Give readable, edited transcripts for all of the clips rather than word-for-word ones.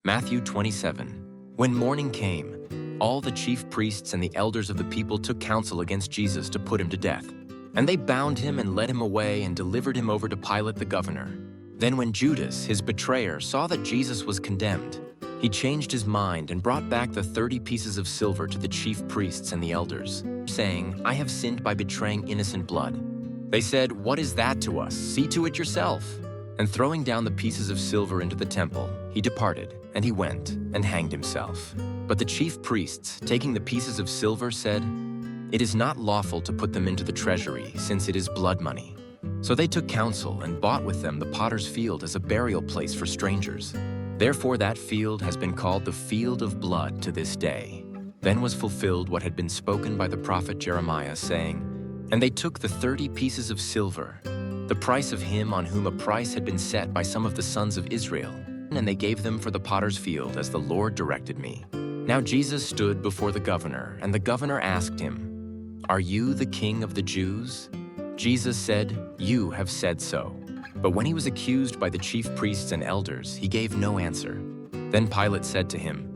Matthew 27. When morning came, all the chief priests and the elders of the people took counsel against Jesus to put him to death. And they bound him and led him away and delivered him over to Pilate the governor. Then when Judas, his betrayer, saw that Jesus was condemned, he changed his mind and brought back the 30 pieces of silver to the chief priests and the elders, saying, "I have sinned by betraying innocent blood." They said, "What is that to us? See to it yourself." And throwing down the pieces of silver into the temple, he departed, and he went and hanged himself. But the chief priests, taking the pieces of silver, said, "It is not lawful to put them into the treasury, since it is blood money." So they took counsel and bought with them the potter's field as a burial place for strangers. Therefore that field has been called the Field of Blood to this day. Then was fulfilled what had been spoken by the prophet Jeremiah, saying, "And they took the 30 pieces of silver, the price of him on whom a price had been set by some of the sons of Israel, and they gave them for the potter's field as the Lord directed me." Now Jesus stood before the governor, and the governor asked him, "Are you the king of the Jews?" Jesus said, "You have said so." But when he was accused by the chief priests and elders, he gave no answer. Then Pilate said to him,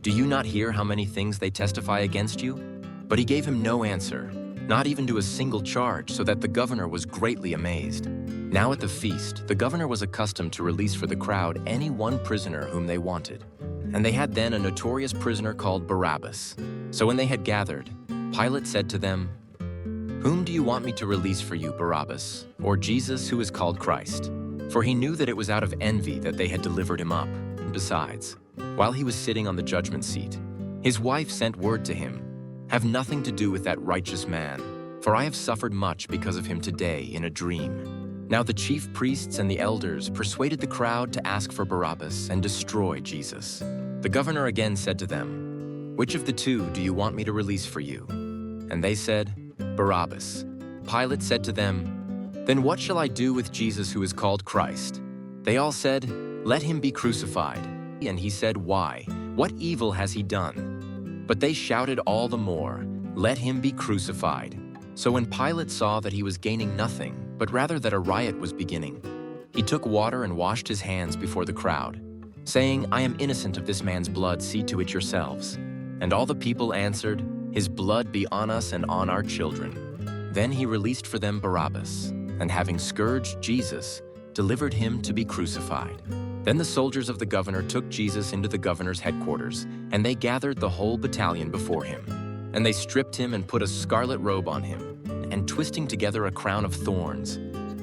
"Do you not hear how many things they testify against you?" But he gave him no answer, not even to a single charge, so that the governor was greatly amazed. Now at the feast, the governor was accustomed to release for the crowd any one prisoner whom they wanted. And they had then a notorious prisoner called Barabbas. So when they had gathered, Pilate said to them, "Whom do you want me to release for you, Barabbas, or Jesus who is called Christ?" For he knew that it was out of envy that they had delivered him up. Besides, while he was sitting on the judgment seat, his wife sent word to him, "Have nothing to do with that righteous man, for I have suffered much because of him today in a dream." Now the chief priests and the elders persuaded the crowd to ask for Barabbas and destroy Jesus. The governor again said to them, "Which of the two do you want me to release for you?" And they said, "Barabbas." Pilate said to them, "Then what shall I do with Jesus who is called Christ?" They all said, "Let him be crucified." And he said, "Why? What evil has he done?" But they shouted all the more, "Let him be crucified." So when Pilate saw that he was gaining nothing, but rather that a riot was beginning, he took water and washed his hands before the crowd, saying, "I am innocent of this man's blood, see to it yourselves." And all the people answered, "His blood be on us and on our children." Then he released for them Barabbas, and having scourged Jesus, delivered him to be crucified. Then the soldiers of the governor took Jesus into the governor's headquarters, and they gathered the whole battalion before him. And they stripped him and put a scarlet robe on him, and twisting together a crown of thorns,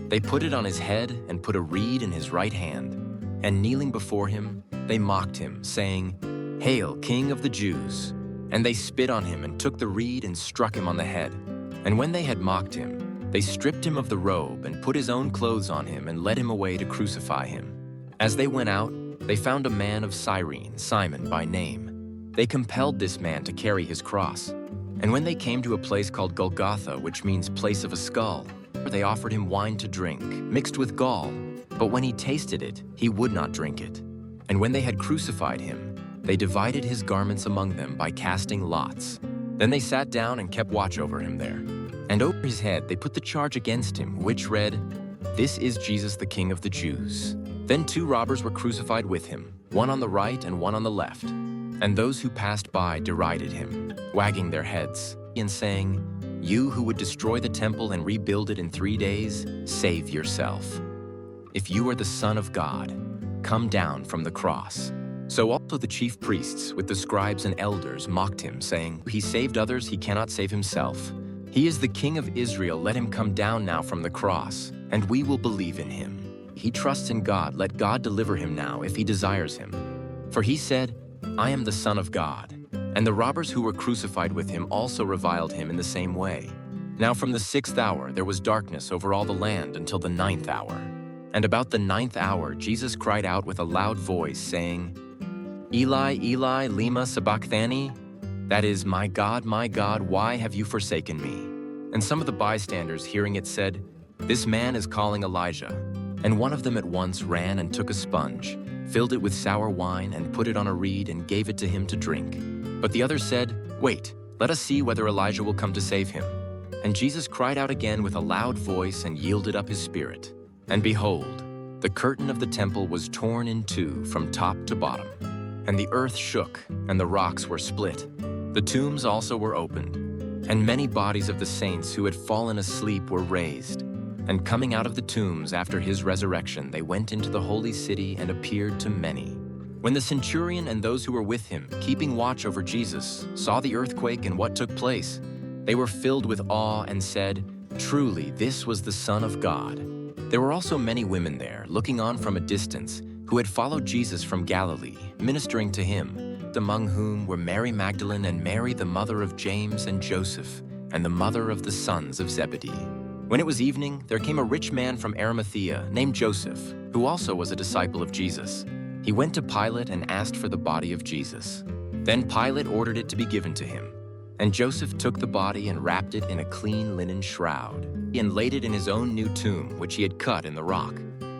they put it on his head and put a reed in his right hand. And kneeling before him, they mocked him, saying, "Hail, King of the Jews!" And they spit on him and took the reed and struck him on the head. And when they had mocked him, they stripped him of the robe and put his own clothes on him and led him away to crucify him. As they went out, they found a man of Cyrene, Simon by name. They compelled this man to carry his cross. And when they came to a place called Golgotha, which means place of a skull, they offered him wine to drink, mixed with gall. But when he tasted it, he would not drink it. And when they had crucified him, they divided his garments among them by casting lots. Then they sat down and kept watch over him there. And over his head they put the charge against him, which read, "This is Jesus the King of the Jews." Then 2 robbers were crucified with him, one on the right and one on the left. And those who passed by derided him, wagging their heads, and saying, "You who would destroy the temple and rebuild it in 3 days, save yourself. If you are the Son of God, come down from the cross." So also the chief priests with the scribes and elders mocked him, saying, "He saved others, he cannot save himself. He is the King of Israel, let him come down now from the cross, and we will believe in him. He trusts in God, let God deliver him now if he desires him. For he said, 'I am the Son of God.'" And the robbers who were crucified with him also reviled him in the same way. Now from the 6th hour there was darkness over all the land until the 9th hour. And about the 9th hour Jesus cried out with a loud voice, saying, "Eli, Eli, lema sabachthani?" That is, my God, why have you forsaken me?" And some of the bystanders hearing it said, "This man is calling Elijah." And one of them at once ran and took a sponge, filled it with sour wine, and put it on a reed and gave it to him to drink. But the other said, "Wait, let us see whether Elijah will come to save him." And Jesus cried out again with a loud voice and yielded up his spirit. And behold, the curtain of the temple was torn in two from top to bottom. and the earth shook, and the rocks were split. The tombs also were opened, and many bodies of the saints who had fallen asleep were raised. And coming out of the tombs after his resurrection, they went into the holy city and appeared to many. When the centurion and those who were with him, keeping watch over Jesus, saw the earthquake and what took place, they were filled with awe and said, "Truly, this was the Son of God." There were also many women there, looking on from a distance, who had followed Jesus from Galilee, ministering to him, among whom were Mary Magdalene and Mary, the mother of James and Joseph, and the mother of the sons of Zebedee. When it was evening, there came a rich man from Arimathea named Joseph, who also was a disciple of Jesus. He went to Pilate and asked for the body of Jesus. Then Pilate ordered it to be given to him. And Joseph took the body and wrapped it in a clean linen shroud, and laid it in his own new tomb, which he had cut in the rock.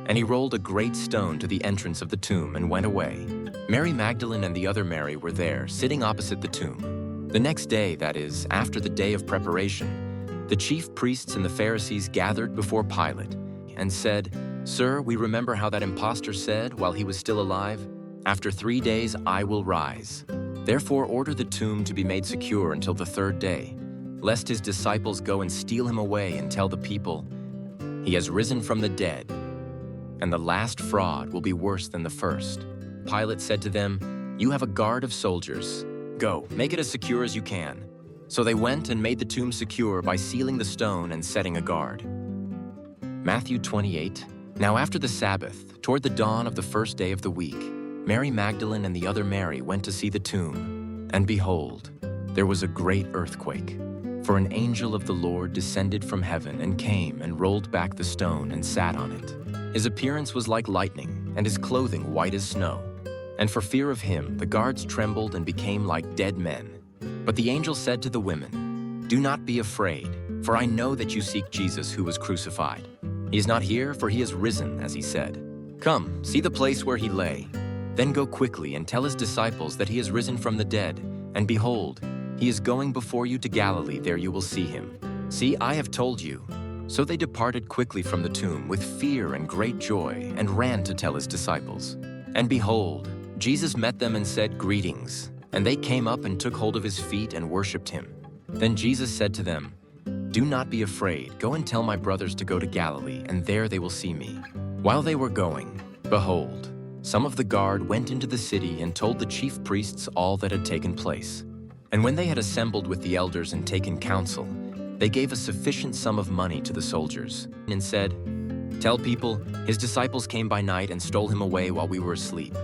And he rolled a great stone to the entrance of the tomb and went away. Mary Magdalene and the other Mary were there, sitting opposite the tomb. The next day, that is, after the day of preparation, the chief priests and the Pharisees gathered before Pilate and said, "Sir, we remember how that impostor said while he was still alive, 'After 3 days I will rise.' Therefore order the tomb to be made secure until the 3rd day, lest his disciples go and steal him away and tell the people, 'He has risen from the dead,' and the last fraud will be worse than the first." Pilate said to them, "You have a guard of soldiers. Go, make it as secure as you can." So they went and made the tomb secure by sealing the stone and setting a guard. Matthew 28. Now after the Sabbath, toward the dawn of the first day of the week, Mary Magdalene and the other Mary went to see the tomb. And behold, there was a great earthquake. For an angel of the Lord descended from heaven and came and rolled back the stone and sat on it. His appearance was like lightning, and his clothing white as snow. And for fear of him, the guards trembled and became like dead men. But the angel said to the women, "Do not be afraid, for I know that you seek Jesus who was crucified. He is not here, for he is risen, as he said. Come, see the place where he lay. Then go quickly and tell his disciples that he is risen from the dead. And behold, he is going before you to Galilee, there you will see him. See, I have told you." So they departed quickly from the tomb with fear and great joy and ran to tell his disciples. And behold, Jesus met them and said, "Greetings." And they came up and took hold of his feet and worshipped him. Then Jesus said to them, "Do not be afraid. Go and tell my brothers to go to Galilee, and there they will see me." While they were going, behold, some of the guard went into the city and told the chief priests all that had taken place. And when they had assembled with the elders and taken counsel, they gave a sufficient sum of money to the soldiers and said, "Tell people, his disciples came by night and stole him away while we were asleep.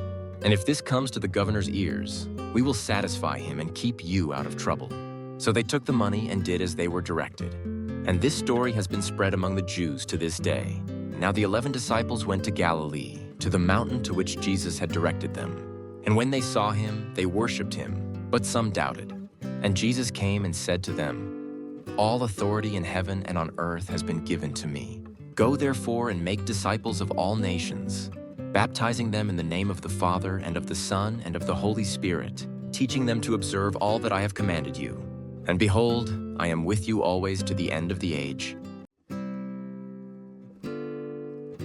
And if this comes to the governor's ears, we will satisfy him and keep you out of trouble." So they took the money and did as they were directed. And this story has been spread among the Jews to this day. Now the 11 disciples went to Galilee, to the mountain to which Jesus had directed them. And when they saw him, they worshipped him, but some doubted. And Jesus came and said to them, "All authority in heaven and on earth has been given to me. Go therefore and make disciples of all nations, baptizing them in the name of the Father and of the Son and of the Holy Spirit, teaching them to observe all that I have commanded you. And behold, I am with you always to the end of the age."